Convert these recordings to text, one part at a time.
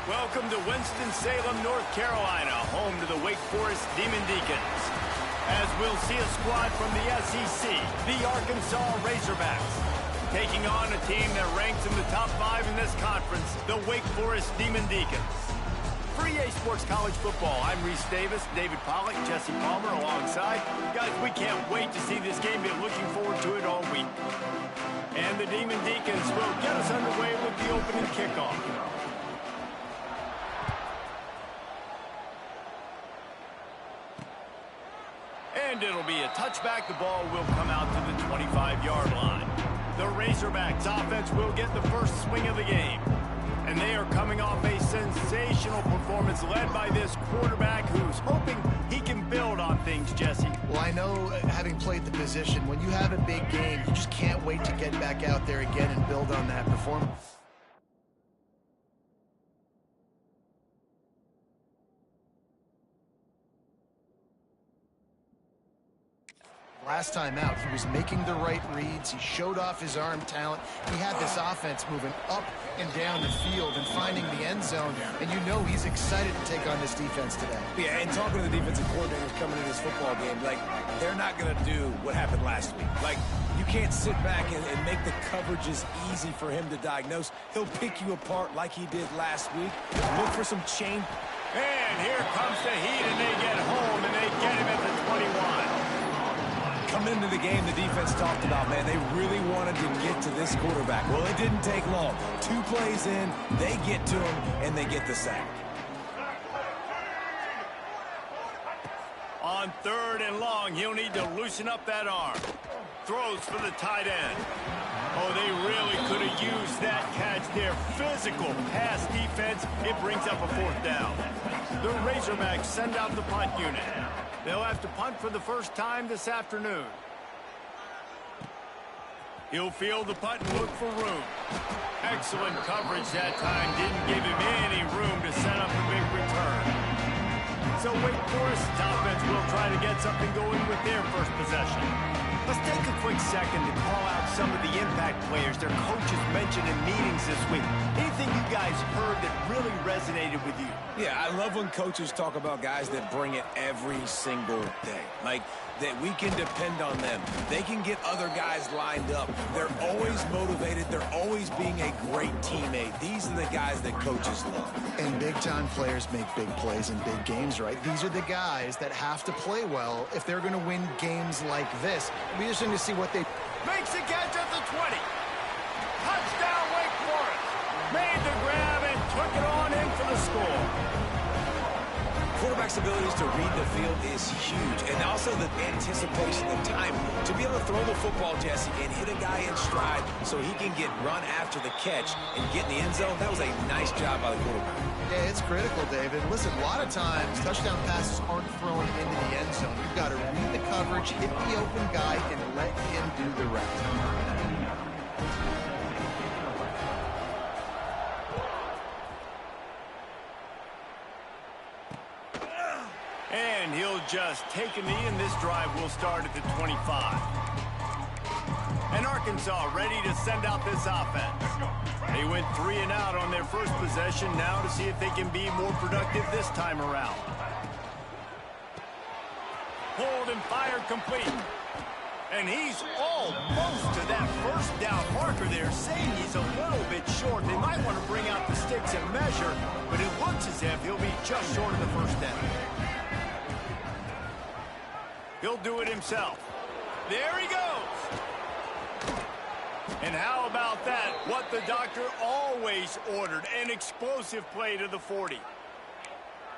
Welcome to Winston-Salem, North Carolina, home to the Wake Forest Demon Deacons. As we'll see a squad from the SEC, the Arkansas Razorbacks, taking on a team that ranks in the top 5 in this conference, the Wake Forest Demon Deacons. For EA Sports College Football, I'm Reese Davis, David Pollack, Jesse Palmer alongside. Guys, we can't wait to see this game. Been looking forward to it all week. And the Demon Deacons will get us underway with the opening kickoff. And it'll be a touchback. The ball will come out to the 25-yard line. The Razorbacks offense will get the first swing of the game. And they are coming off a sensational performance led by this quarterback who's hoping he can build on things, Jesse. Well, I know, having played the position, when you have a big game, you just can't wait to get back out there again and build on that performance. Last time out, he was making the right reads. He showed off his arm talent. He had this offense moving up and down the field and finding the end zone. And you know he's excited to take on this defense today. Yeah, and talking to the defensive coordinators coming into this football game, like, they're not going to do what happened last week. Like, you can't sit back and make the coverages easy for him to diagnose. He'll pick you apart like he did last week. Look for some chain. And here comes the heat, and they get home, and they get him at the 21. Coming into the game, the defense talked about, man, they really wanted to get to this quarterback. Well, it didn't take long. 2 plays in, they get to him, and they get the sack. On 3rd and long, he'll need to loosen up that arm. Throws for the tight end. Oh, they really could have used that catch there. Physical pass defense. It brings up a 4th down. The Razorbacks send out the punt unit. They'll have to punt for the first time this afternoon. He'll field the punt and look for room. Excellent coverage that time. Didn't give him any room to set up a big return. So Wake Forest offense will try to get something going with their first possession. Let's take a quick second to call out some of the impact players their coaches mentioned in meetings this week. Anything you guys heard that really resonated with you? Yeah, I love when coaches talk about guys that bring it every single day. Like, that we can depend on them. They can get other guys lined up. They're always motivated. They're always being a great teammate. These are the guys that coaches love. And big-time players make big plays in big games, right? These are the guys that have to play well if they're going to win games like this. It'll be interesting to see what they... Makes a catch at the 20. Touchdown, Wake Forest. Made the grab and took it on in for the score. Quarterback's abilities to read the field is huge, and also the anticipation, the time to be able to throw the football, Jesse, and hit a guy in stride so he can get run after the catch and get in the end zone. That was a nice job by the quarterback. Yeah, it's critical, David. Listen, a lot of times touchdown passes aren't thrown into the end zone. You've got to read the coverage, hit the open guy, and let him do the rest. And he'll just take a knee, and this drive will start at the 25. And Arkansas ready to send out this offense. They went 3 and out on their first possession, now to see if they can be more productive this time around. Pulled and fired complete. And he's almost to that first down marker there, saying he's a little bit short. They might want to bring out the sticks and measure, but it looks as if he'll be just short of the first down. He'll do it himself. There he goes. And how about that? What the doctor always ordered, an explosive play to the 40.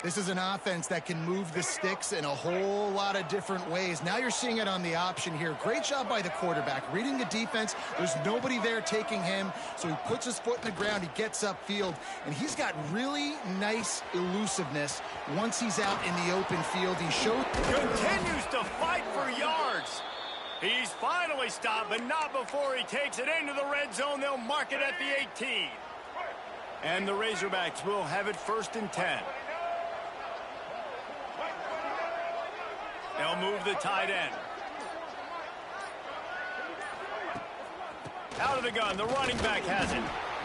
This is an offense that can move the sticks in a whole lot of different ways. Now you're seeing it on the option here. Great job by the quarterback. Reading the defense, there's nobody there taking him, so he puts his foot in the ground, he gets upfield, and he's got really nice elusiveness once he's out in the open field. He showed... Continues to fight for yards. He's finally stopped, but not before he takes it into the red zone. They'll mark it at the 18. And the Razorbacks will have it 1st and 10. They'll move the tight end. Out of the gun, the running back has it.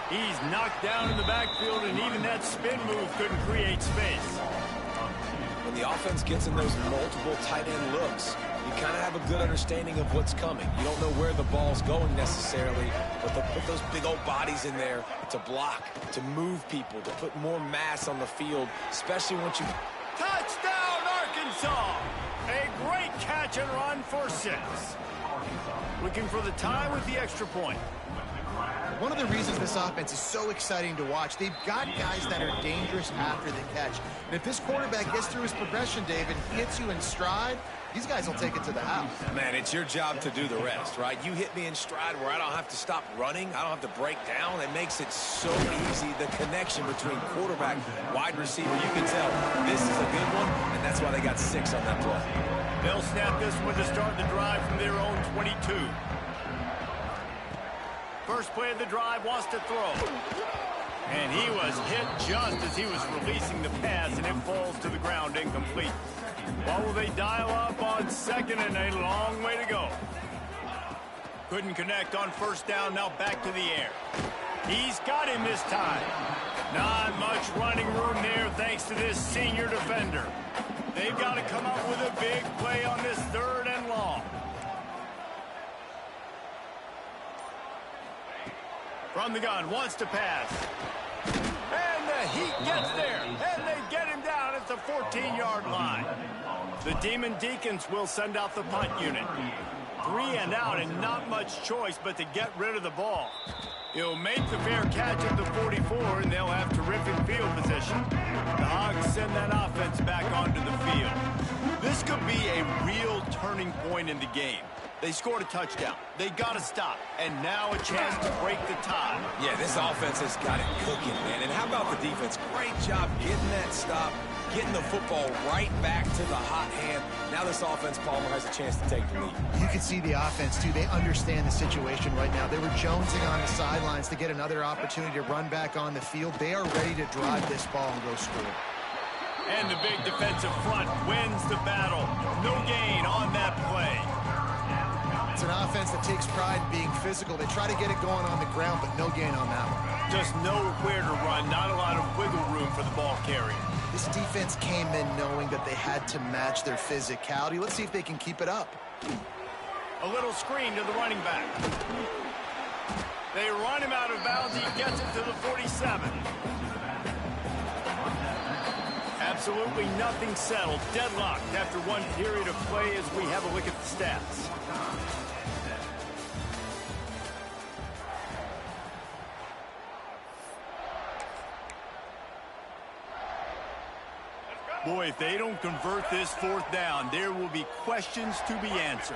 He's knocked down in the backfield, and even that spin move couldn't create space. When the offense gets in those multiple tight end looks, you kind of have a good understanding of what's coming. You don't know where the ball's going necessarily, but they'll put those big old bodies in there to block, to move people, to put more mass on the field, especially once you... Touchdown, Arkansas! A great catch and run for 6. Looking for the tie with the extra point. One of the reasons this offense is so exciting to watch, they've got guys that are dangerous after the catch. And if this quarterback gets through his progression, David, hits you in stride, these guys will take it to the house. Man, it's your job to do the rest, right? You hit me in stride where I don't have to stop running. I don't have to break down. It makes it so easy. The connection between quarterback, wide receiver, you can tell this is a good one, and that's why they got 6 on that play. They'll snap this one to start the drive from their own 22. First play of the drive, wants to throw. And he was hit just as he was releasing the pass, and it falls to the ground incomplete. What will they dial up on second, and a long way to go? Couldn't connect on first down, now back to the air. He's got him this time. Not much running room there thanks to this senior defender. They've got to come up with a big play on this 3rd and long. From the gun, wants to pass. And the heat gets there, and they get him down at the 14-yard line. The Demon Deacons will send out the punt unit. 3 and out, and not much choice but to get rid of the ball. He'll make the fair catch at the 44, and they'll have terrific field position. The Hogs send that offense back onto the field. This could be a real turning point in the game. They scored a touchdown. They got to stop. And now a chance to break the tie. Yeah, this offense has got it cooking, man. And how about the defense? Great job getting that stop, getting the football right back to the hot hand. Now this offense, Palmer, has a chance to take the lead. You can see the offense, too. They understand the situation right now. They were jonesing on the sidelines to get another opportunity to run back on the field. They are ready to drive this ball and go score. And the big defensive front wins the battle. No gain on that play. It's an offense that takes pride in being physical. They try to get it going on the ground, but no gain on that one. Just nowhere to run, not a lot of wiggle room for the ball carrier. This defense came in knowing that they had to match their physicality. Let's see if they can keep it up. A little screen to the running back. They run him out of bounds. He gets it to the 47. Absolutely nothing settled. Deadlocked after one period of play as we have a look at the stats. Boy, if they don't convert this 4th down, there will be questions to be answered.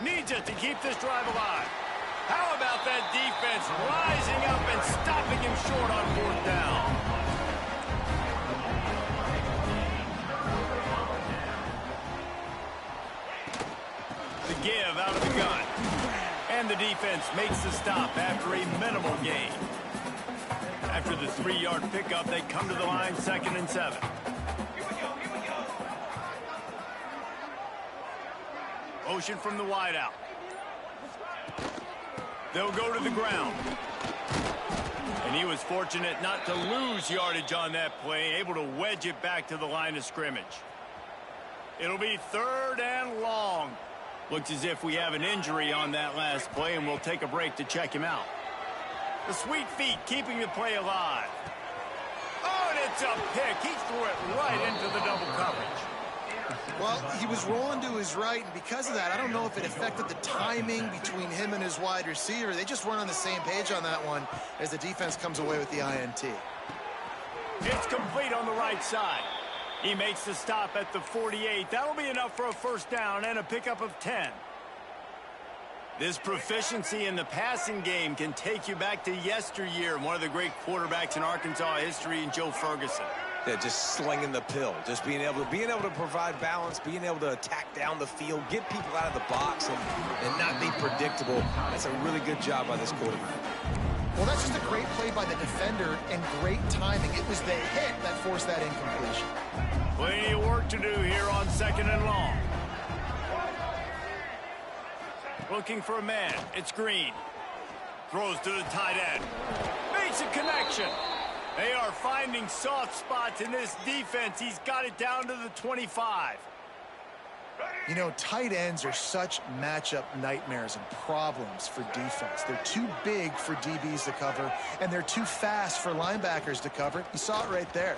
Needs it to keep this drive alive. How about that defense rising up and stopping him short on 4th down? The give out of the gun. And the defense makes the stop after a minimal gain. After the 3-yard pickup, they come to the line 2nd and 7. Motion from the wideout. They'll go to the ground. And he was fortunate not to lose yardage on that play, able to wedge it back to the line of scrimmage. It'll be 3rd and long. Looks as if we have an injury on that last play, and we'll take a break to check him out. The sweet feet keeping the play alive. Oh, and it's a pick. He threw it right into the double coverage. Well, he was rolling to his right, and because of that, I don't know if it affected the timing between him and his wide receiver. They just weren't on the same page on that one as the defense comes away with the INT. It's complete on the right side. He makes the stop at the 48. That'll be enough for a 1st down and a pickup of 10. This proficiency in the passing game can take you back to yesteryear, one of the great quarterbacks in Arkansas history, in Joe Ferguson. Yeah, just slinging the pill, just being able to provide balance, being able to attack down the field, get people out of the box, and not be predictable. That's a really good job by this quarterback. Well, that's just a great play by the defender and great timing. It was the hit that forced that incompletion. Plenty of work to do here on 2nd and long. Looking for a man. It's Green. Throws to the tight end. Makes a connection. They are finding soft spots in this defense. He's got it down to the 25. You know, tight ends are such matchup nightmares and problems for defense. They're too big for DBs to cover, and they're too fast for linebackers to cover. You saw it right there.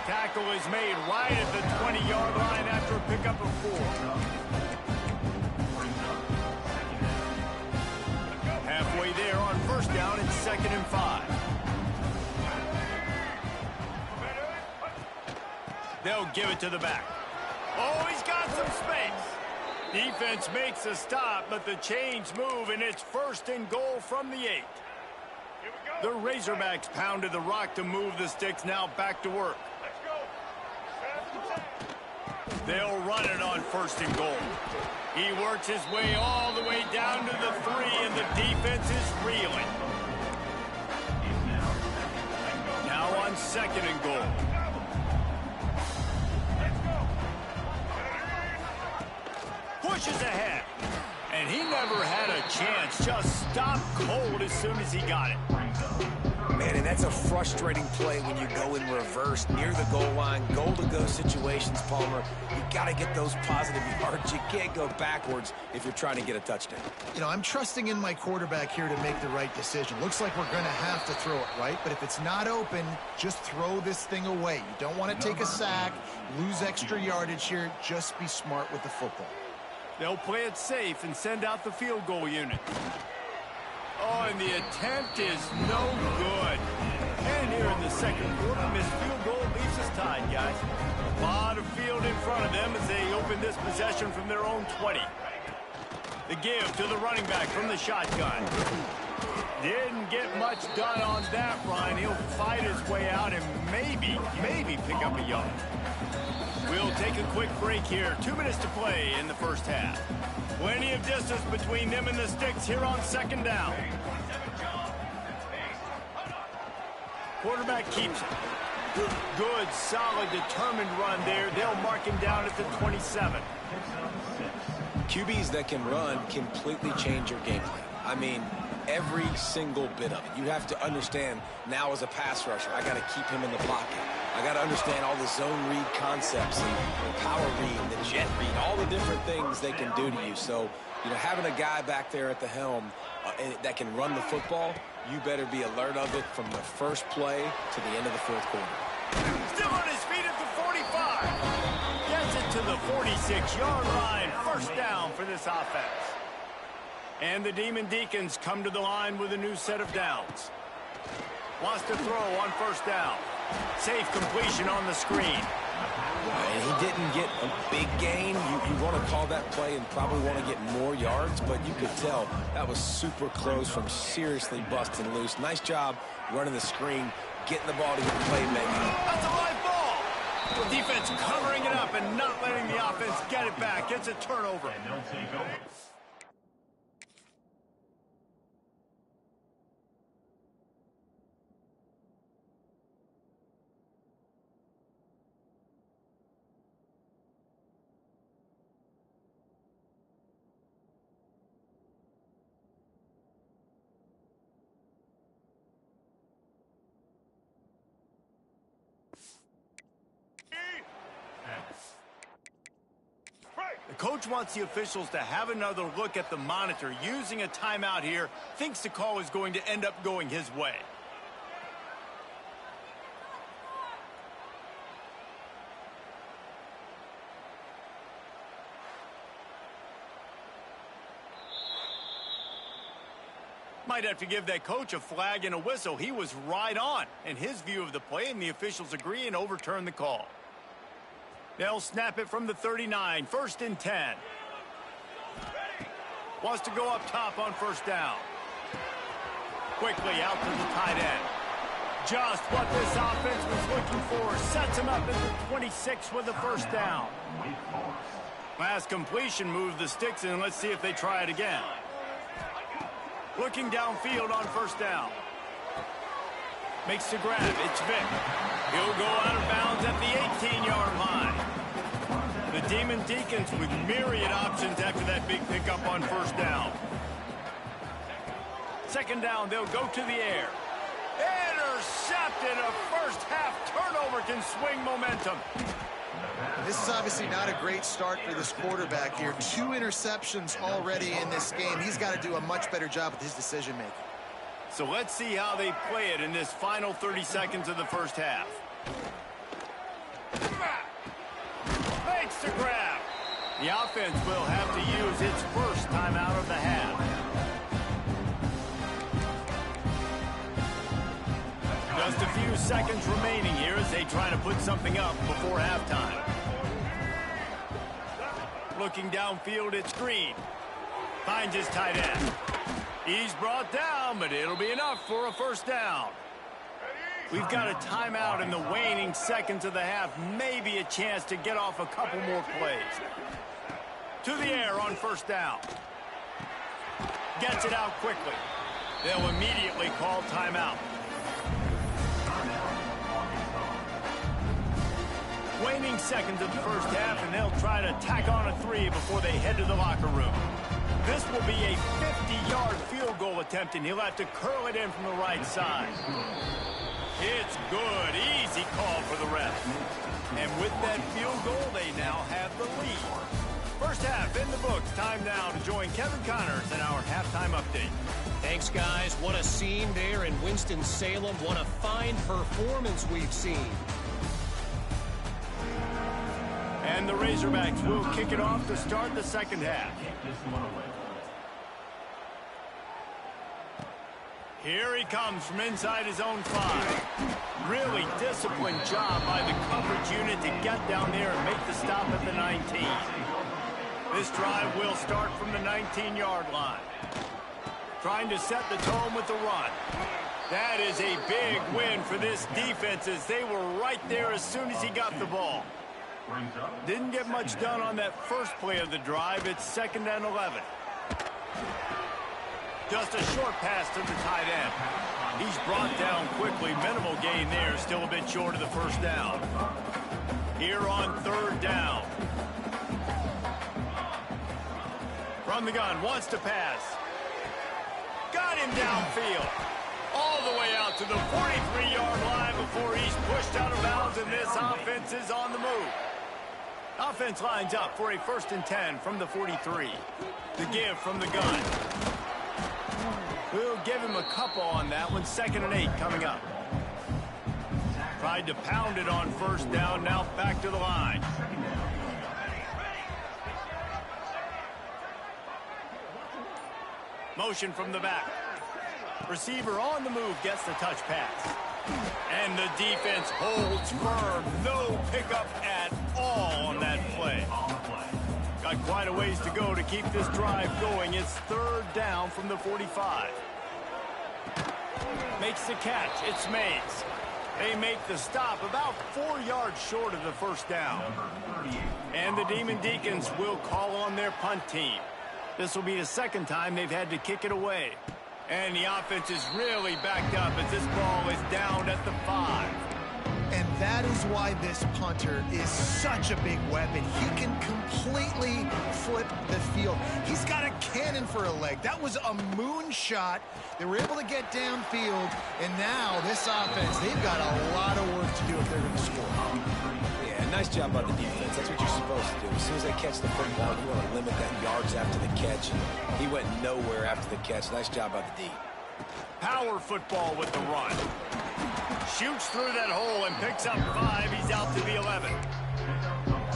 Tackle is made right at the 20-yard line after a pickup of 4. Halfway there on first down, it's 2nd and 5. They'll give it to the back. Oh, he's got some space. Defense makes a stop, but the chains move, and it's 1st and goal from the 8. The Razorbacks pounded the rock to move the sticks, now back to work. They'll run it on 1st and goal. He works his way all the way down to the 3, and the defense is reeling. Now on 2nd and goal. Pushes ahead, and he never had a chance. Just stopped cold as soon as he got it. Man, and that's a frustrating play when you go in reverse near the goal line, goal-to-go situations, Palmer. You got to get those positive yards. You can't go backwards if you're trying to get a touchdown. You know, I'm trusting in my quarterback here to make the right decision. Looks like we're going to have to throw it, right? But if it's not open, just throw this thing away. You don't want to take a sack, lose extra yardage here. Just be smart with the football. They'll play it safe and send out the field goal unit. Oh, and the attempt is no good. And here in the 2nd quarter, missed field goal leaves us tied, guys. A lot of field in front of them as they open this possession from their own 20. The give to the running back from the shotgun. Didn't get much done on that run. He'll fight his way out and maybe pick up a yard. We'll take a quick break here. 2 minutes to play in the first half. Plenty of distance between them and the sticks here on 2nd down. Quarterback keeps it. Good, solid, determined run there. They'll mark him down at the 27. QBs that can run completely change your game plan. I mean, every single bit of it. You have to understand now as a pass rusher, I got to keep him in the pocket. I got to understand all the zone read concepts and the power read, the jet read, all the different things they can do to you. So, you know, having a guy back there at the helm that can run the football, you better be alert of it from the first play to the end of the 4th quarter. Still on his feet at the 45. Gets it to the 46-yard line. 1st down for this offense. And the Demon Deacons come to the line with a new set of downs. Wants to throw on 1st down. Safe completion on the screen. And he didn't get a big gain. You want to call that play and probably want to get more yards, but you could tell that was super close from seriously busting loose. Nice job running the screen, getting the ball to your playmaker. That's a live ball. The defense covering it up and not letting the offense get it back. Gets a turnover. The coach wants the officials to have another look at the monitor. Using a timeout here, thinks the call is going to end up going his way. Might have to give that coach a flag and a whistle. He was right on in his view of the play, and the officials agree and overturn the call. They'll snap it from the 39, 1st and 10. Wants to go up top on 1st down. Quickly out to the tight end. Just what this offense was looking for. Sets him up at the 26 with the 1st down. Last completion moved the sticks, and let's see if they try it again. Looking downfield on 1st down. Makes the grab. It's Vick. He'll go out of bounds at the 18-yard line. The Demon Deacons with myriad options after that big pickup on first down. Second down, they'll go to the air. Intercepted. A first half turnover can swing momentum. This is obviously not a great start for this quarterback here. 2 interceptions already in this game. He's got to do a much better job with his decision making. So let's see how they play it in this final 30 seconds of the first half. Makes the grab. The offense will have to use its first timeout of the half. Just a few seconds remaining here as they try to put something up before halftime. Looking downfield, it's Green. Finds his tight end. He's brought down, but it'll be enough for a first down. We've got a timeout in the waning seconds of the half. Maybe a chance to get off a couple more plays. To the air on first down. Gets it out quickly. They'll immediately call timeout. Waning seconds of the first half, and they'll try to tack on a 3 before they head to the locker room. This will be a 50-yard field goal attempt, and he'll have to curl it in from the right side. It's good. Easy call for the ref. And with that field goal, they now have the lead. First half in the books. Time now to join Kevin Connors in our halftime update. Thanks, guys. What a scene there in Winston-Salem. What a fine performance we've seen. And the Razorbacks will kick it off to start the second half. Here he comes from inside his own 5. Really disciplined job by the coverage unit to get down there and make the stop at the 19. This drive will start from the 19-yard line. Trying to set the tone with the run. That is a big win for this defense as they were right there as soon as he got the ball. Didn't get much done on that first play of the drive. It's 2nd and 11. Just a short pass to the tight end. He's brought down quickly. Minimal gain there. Still a bit short of the first down. Here on 3rd down. From the gun. Wants to pass. Got him downfield. All the way out to the 43-yard line before he's pushed out of bounds, and this offense is on the move. Offense lines up for a 1st and 10 from the 43. The give from the gun. We'll give him a couple on that one. 2nd and 8 coming up. Tried to pound it on first down. Now back to the line. Motion from the back. Receiver on the move gets the touch pass. And the defense holds firm. No pickup at all on that play. Got quite a ways to go to keep this drive going. It's 3rd down from the 45. Makes the catch. It's Mays. They make the stop about 4 yards short of the first down. And the Demon Deacons will call on their punt team. This will be the 2nd time they've had to kick it away. And the offense is really backed up as this ball is down at the 5. And that is why this punter is such a big weapon. He can completely flip the field. He's got a cannon for a leg. That was a moonshot. They were able to get downfield, and now this offense, they've got a lot of work to do if they're going to score. Yeah, nice job by the defense. That's what you're supposed to do. As soon as they catch the football, you want to limit that yards after the catch. He went nowhere after the catch. Nice job by the D. Power football with the run. Shoots through that hole and picks up 5. He's out to the 11.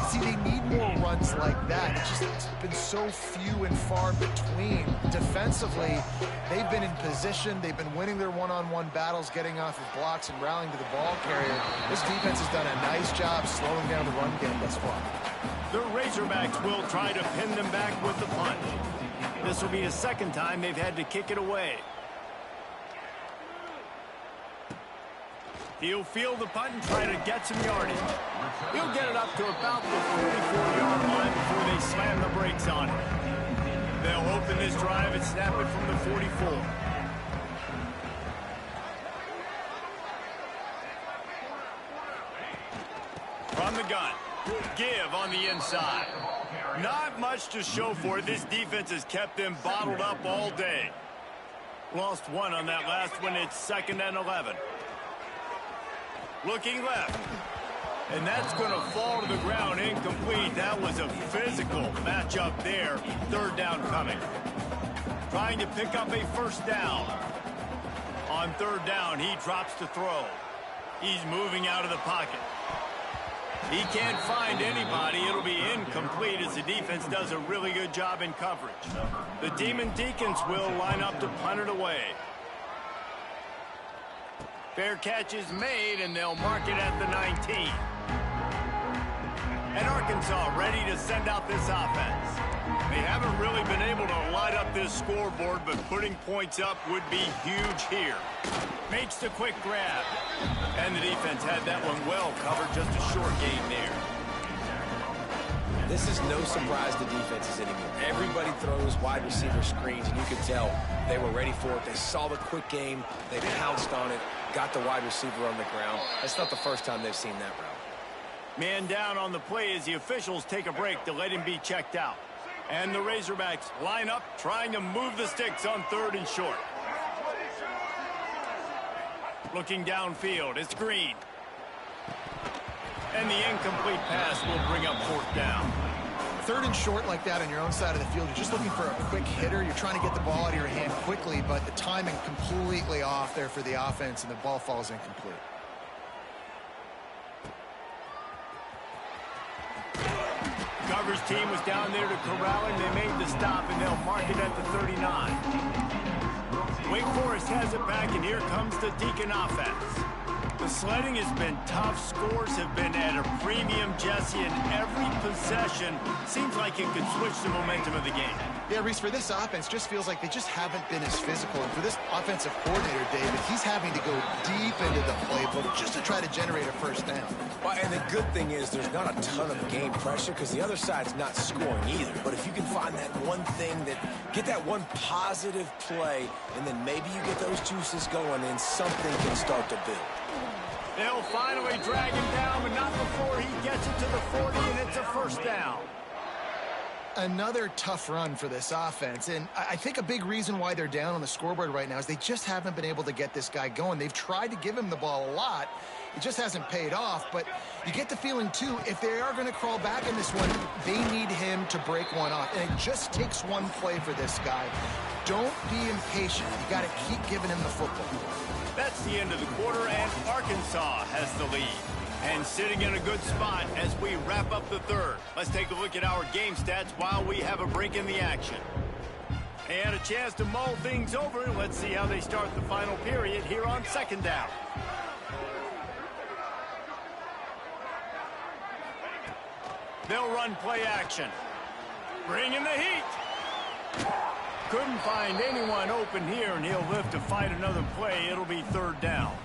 See, they need more runs like that. It's been so few and far between. Defensively, they've been in position. They've been winning their one-on-one battles, getting off of blocks and rallying to the ball carrier. This defense has done a nice job slowing down the run game thus far. The Razorbacks will try to pin them back with the punt. This will be the 2nd time they've had to kick it away. He'll field the punt and try to get some yardage. He'll get it up to about the 44-yard line before they slam the brakes on it. They'll open this drive and snap it from the 44. From the gun. Give on the inside. Not much to show for it. This defense has kept them bottled up all day. Lost one on that last one. It's 2nd and 11. Looking left. And that's going to fall to the ground incomplete. That was a physical matchup there. 3rd down coming. Trying to pick up a 1st down. On 3rd down, he drops to throw. He's moving out of the pocket. He can't find anybody. It'll be incomplete as the defense does a really good job in coverage. The Demon Deacons will line up to punt it away. Fair catch is made, and they'll mark it at the 19. And Arkansas ready to send out this offense. They haven't really been able to light up this scoreboard, but putting points up would be huge here. Makes the quick grab. And the defense had that one well covered, just a short gain there. This is no surprise to defenses anymore. Everybody throws wide receiver screens, and you can tell they were ready for it. They saw the quick game. They pounced on it, got the wide receiver on the ground. That's not the first time they've seen that route. Man down on the play as the officials take a break to let him be checked out. And the Razorbacks line up, trying to move the sticks on 3rd and short. Looking downfield, it's Green. And the incomplete pass will bring up 4th down. 3rd and short like that on your own side of the field, you're just looking for a quick hitter. You're trying to get the ball out of your hand quickly, but the timing completely off there for the offense, and the ball falls incomplete. Coverage team was down there to corral him. They made the stop, and they'll mark it at the 39. Wake Forest has it back, and here comes the Deacon offense. The sledding has been tough. Scores have been at a premium, Jesse, and every possession seems like it could switch the momentum of the game. Yeah, Reese, for this offense, just feels like they just haven't been as physical. And for this offensive coordinator, David, he's having to go deep into the playbook just to try to generate a 1st down. Well, and the good thing is there's not a ton of game pressure because the other side's not scoring either. But if you can find that one thing, get that one positive play, and then maybe you get those juices going and something can start to build. They'll finally drag him down, but not before he gets it to the 40, and it's a 1st down. Another tough run for this offense, and I think a big reason why they're down on the scoreboard right now is they just haven't been able to get this guy going. They've tried to give him the ball a lot. It just hasn't paid off, but you get the feeling, too, if they are going to crawl back in this one, they need him to break one off, and it just takes one play for this guy. Don't be impatient. You got to keep giving him the football. That's the end of the quarter, and Arkansas has the lead. And sitting in a good spot as we wrap up the 3rd. Let's take a look at our game stats while we have a break in the action. And a chance to mull things over. Let's see how they start the final period here on 2nd down. They'll run play action. Bring in the heat. Couldn't find anyone open here, and he'll live to fight another play. It'll be 3rd down.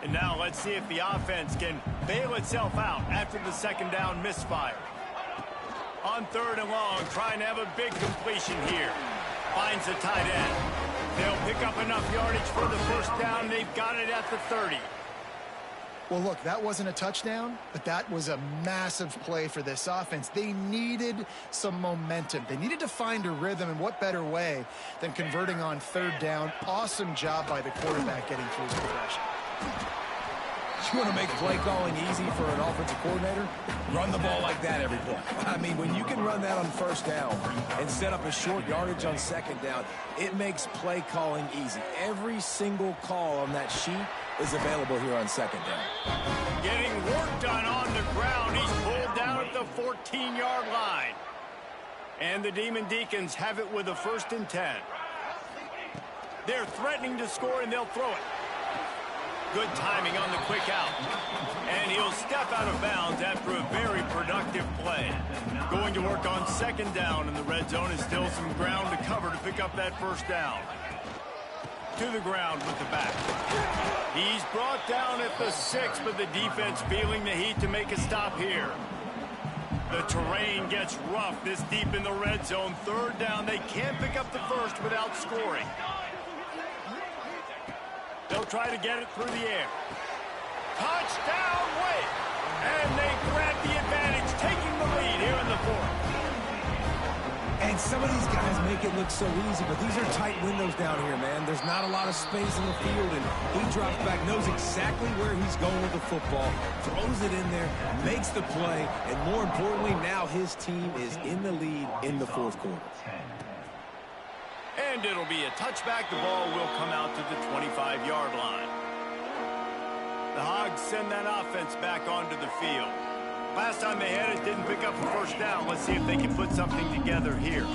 And now let's see if the offense can bail itself out after the 2nd down misfire. On 3rd and long, trying to have a big completion here. Finds the tight end. They'll pick up enough yardage for the 1st down. They've got it at the 30. Well, look, that wasn't a touchdown, but that was a massive play for this offense. They needed some momentum. They needed to find a rhythm, and what better way than converting on 3rd down. Awesome job by the quarterback getting through his progression. You want to make play calling easy for an offensive coordinator? Run the ball like that every play. I mean, when you can run that on 1st down and set up a short yardage on 2nd down, it makes play calling easy. Every single call on that sheet is available here on 2nd down. Getting work done on the ground. He's pulled down at the 14-yard line. And the Demon Deacons have it with a 1st and 10. They're threatening to score, and they'll throw it. Good timing on the quick out. And he'll step out of bounds after a very productive play. Going to work on 2nd down, and the red zone is still some ground to cover to pick up that 1st down. To the ground with the back. He's brought down at the 6, but the defense feeling the heat to make a stop here. The terrain gets rough this deep in the red zone. 3rd down. They can't pick up the 1st without scoring. They'll try to get it through the air. Touchdown, Wake! And they grab the advantage, taking the lead here in the 4th. And some of these guys make it look so easy, but these are tight windows down here, man. There's not a lot of space in the field, and he drops back, knows exactly where he's going with the football, throws it in there, makes the play, and more importantly, now his team is in the lead in the fourth quarter. And it'll be a touchback. The ball will come out to the 25-yard line. The Hogs send that offense back onto the field. Last time they had it, didn't pick up a first down. Let's see if they can put something together here.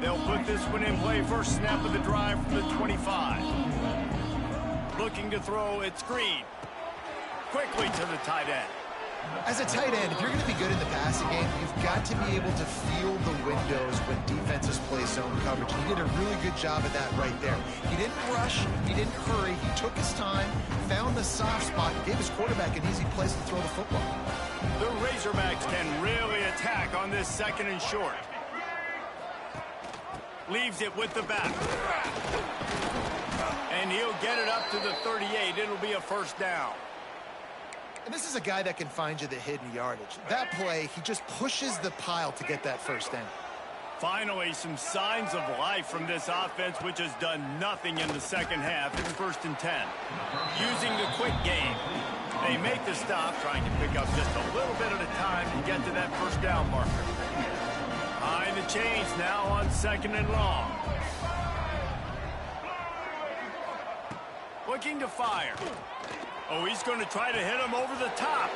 They'll put this one in play. First snap of the drive from the 25. Looking to throw, it's Green. Quickly to the tight end. As a tight end, if you're going to be good in the passing game, you've got to be able to feel the windows when defenses play zone coverage. He did a really good job of that right there. He didn't rush. He didn't hurry. He took his time, found the soft spot, and gave his quarterback an easy place to throw the football. The Razorbacks can really attack on this second and short. Leaves it with the back. And he'll get it up to the 38. It'll be a first down. And this is a guy that can find you the hidden yardage. That play, he just pushes the pile to get that first down. Finally, some signs of life from this offense, which has done nothing in the second half. It's first and 10. Using the quick game. They make the stop, trying to pick up just a little bit at a time to get to that first down marker. Behind the chains now on second and long. Looking to fire. Oh, he's going to try to hit him over the top.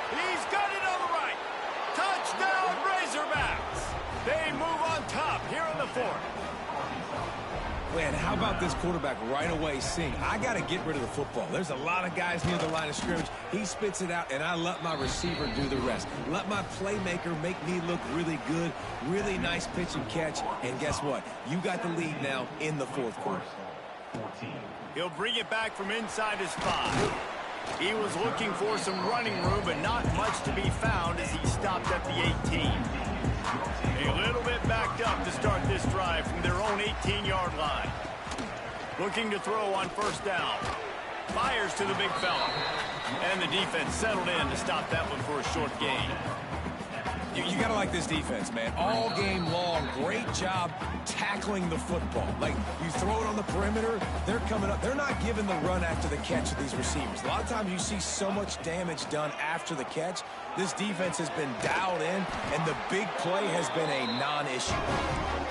He's got it on the right. Touchdown, Razorbacks. They move on top here in the fourth. Man, how about this quarterback right away seeing, I got to get rid of the football. There's a lot of guys near the line of scrimmage. He spits it out, and I let my receiver do the rest. Let my playmaker make me look really good. Really nice pitch and catch. And guess what? You got the lead now in the fourth quarter. He'll bring it back from inside his 5. He was looking for some running room, but not much to be found as he stopped at the 18. A little bit backed up to start this drive from their own 18-yard line. Looking to throw on first down. Fires to the big fella. And the defense settled in to stop that one for a short gain. You got to like this defense, man. All game long, great job tackling the football. Like, you throw it on the perimeter, they're coming up. They're not giving the run after the catch of these receivers. A lot of times you see so much damage done after the catch. This defense has been dialed in, and the big play has been a non-issue.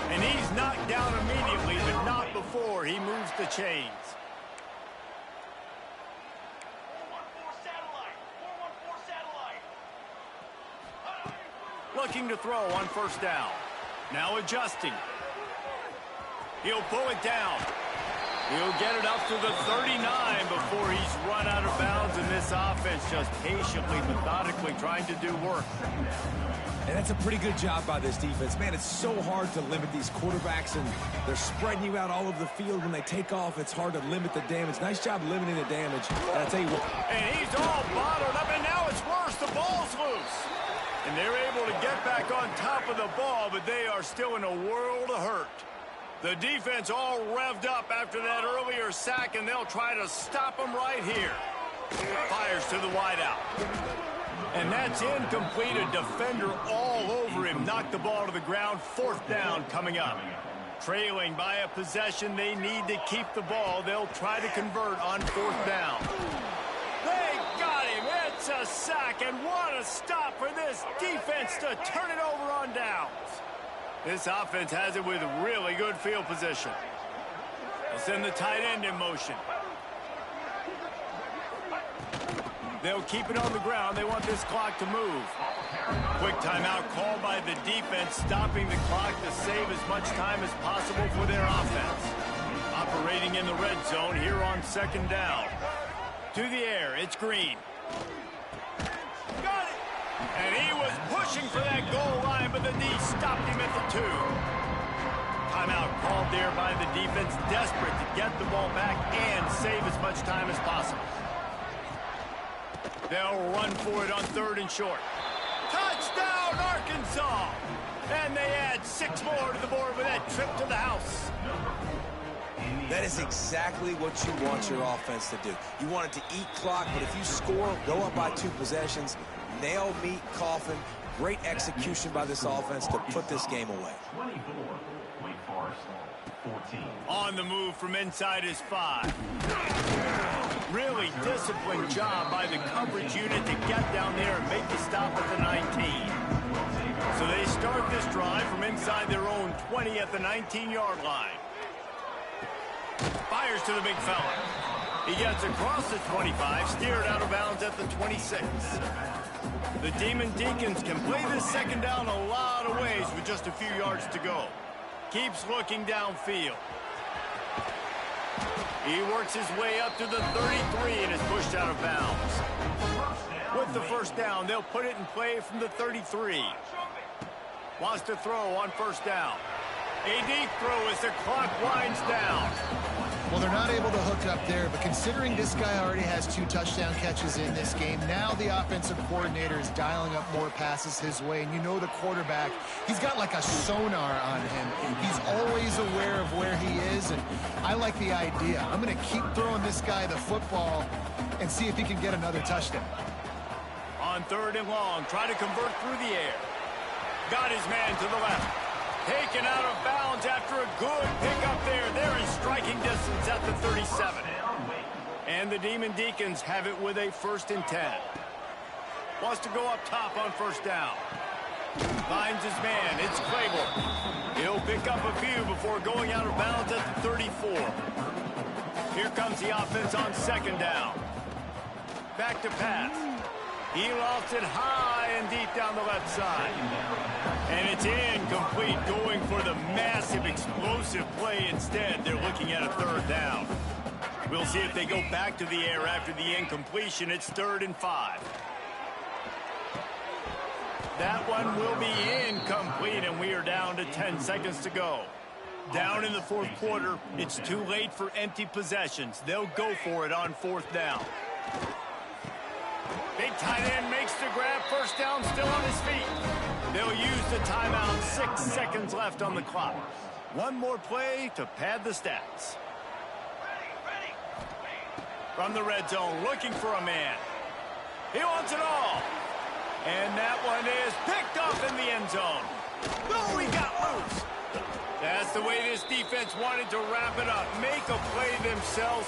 And he's knocked down immediately, but not before he moves the chains. Looking to throw on first down. Now adjusting. He'll pull it down. He'll get it up to the 39 before he's run out of bounds, and this offense just patiently, methodically trying to do work. And that's a pretty good job by this defense. Man, it's so hard to limit these quarterbacks, and they're spreading you out all over the field. When they take off, it's hard to limit the damage. Nice job limiting the damage. And I tell you what. And he's all bottled up, and now it's worse. The ball's loose. And they're able to get back on top of the ball, but they are still in a world of hurt. The defense all revved up after that earlier sack, and they'll try to stop them right here. Fires to the wideout. And that's incomplete. A defender all over him. Knocked the ball to the ground. Fourth down coming up. Trailing by a possession, they need to keep the ball. They'll try to convert on fourth down. They got him. It's a sack, and what a stop for this defense to turn it over on downs. This offense has it with really good field position. They'll send the tight end in motion. They'll keep it on the ground. They want this clock to move. Quick timeout called by the defense, stopping the clock to save as much time as possible for their offense. Operating in the red zone here on second down. To the air, it's Green. Got it! And he was pushing for that goal line, but the D stopped him at the 2. Timeout called there by the defense, desperate to get the ball back and save as much time as possible. They'll run for it on third and short. Touchdown, Arkansas! And they add 6 more to the board with that trip to the house. That is exactly what you want your offense to do. You want it to eat clock, but if you score, go up by 2 possessions, nail meat coffin, Great execution by this offense to put this game away. 24, Wake Forest, 14. On the move from inside his 5. Really disciplined job by the coverage unit to get down there and make the stop at the 19. So they start this drive from inside their own 20 at the 19-yard line. Fires to the big fella. He gets across the 25, steered out of bounds at the 26. The Demon Deacons can play this second down a lot of ways with just a few yards to go. Keeps looking downfield. He works his way up to the 33 and is pushed out of bounds. With the first down, they'll put it in play from the 33. Wants to throw on first down. A deep throw as the clock winds down. Well, they're not able to hook up there, but considering this guy already has 2 touchdown catches in this game, now the offensive coordinator is dialing up more passes his way. And you know the quarterback, he's got like a sonar on him. He's always aware of where he is, and I like the idea. I'm going to keep throwing this guy the football and see if he can get another touchdown. On 3rd and long, try to convert through the air. Got his man to the left. Taken out of bounds after a good pickup there. They're in striking distance at the 37. And the Demon Deacons have it with a 1st and 10. Wants to go up top on first down. Finds his man. It's Claiborne. He'll pick up a few before going out of bounds at the 34. Here comes the offense on 2nd down. Back to pass. He lofts it high and deep down the left side. And it's incomplete, going for the massive, explosive play instead. They're looking at a 3rd down. We'll see if they go back to the air after the incompletion. It's 3rd and 5. That one will be incomplete, and we are down to 10 seconds to go. Down in the 4th quarter, it's too late for empty possessions. They'll go for it on 4th down. Big tight end makes the grab. First down, still on his feet. They'll use the timeout. 6 seconds left on the clock. One more play to pad the stats. From the red zone, looking for a man. He wants it all. And that one is picked off in the end zone. No, he got loose. That's the way this defense wanted to wrap it up. Make a play themselves.